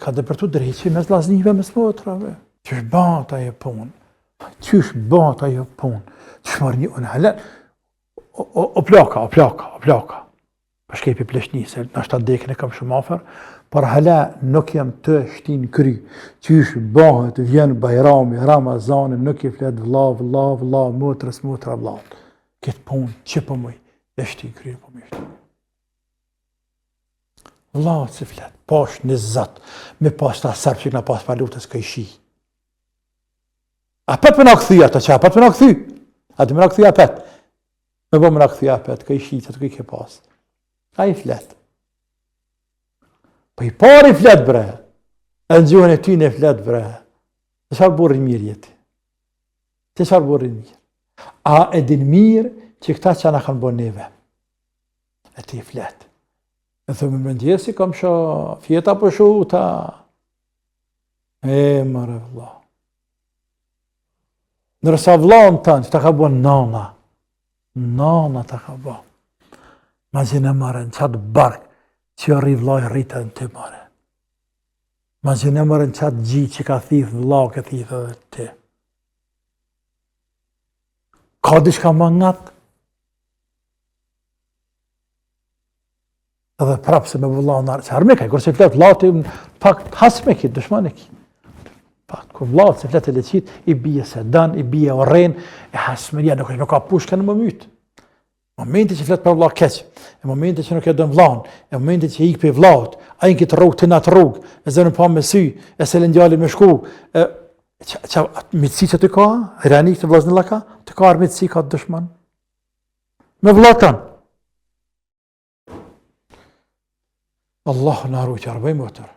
ka dëpërtu drejtësi mes vllaznive, mes motrave. Qysh bëhet ajo punë? Qysh bëhet ajo punë? Çfarë unë hala o plaka. Për shkepi pleshnisë, në ashtë dekën e kam shumë afer, por hala nuk jam të shtin kry. Qysh bëhet, vjen Bajrami, Ramazani, nuk i flet vlla, motrës, motra vllat. Këtë punë që po mëj, e shtin kry po mëj. Vllat si flet, pash në zat, me pas ta sërpë që këna pas palutës këj shi. A pet më në këthy ato që, a pet më në këthy. A të më në këthy a pet. Me bo më në këthy a pet, këj shi, që të këj ke pas. A i flet. Po i par i flet bre. E në gjuhën e ty në flet bre. Të qarë borën mirë jeti. Të qarë borën mirë. A edin mirë që këta që na kanë bo neve. E ti flet. E thëmë më ndjesi kam shë fjeta për shuta. Mërë vëllah. Nërsa vëllahën tënë që ta ka bo nana. Nana ta ka bo. Ma gjene mërën qatë barkë që jo rivlaj rritë në të mërë. Ma gjene mërën qatë gjitë që ka thithë vëllah ke thithë edhe të. Ka dishka më ngatë. Edhe prapë se me vëllah në arë. Që arme kaj, kërë që fletë vlati, pak hasme ki, dëshmane ki. Pak, kër vlati se fletë e leqit, i bije se dan, i bije oren, e hasmeria nuk ka pushka në më mytë. Momenti që fletë për vëllah keqë, e momenti që nuk e dënë vëllahën, e momenti që i ikë për vëllahët, a i në këtë rrugë të natë rrugë, e zërën pa me sy, e se lëndjali me shku, mitësi që të ka, renik të vllaznilla ka, të ka arë mitësi ka të dëshman. Me vëllatën. Allah në arru që arbej më tërë.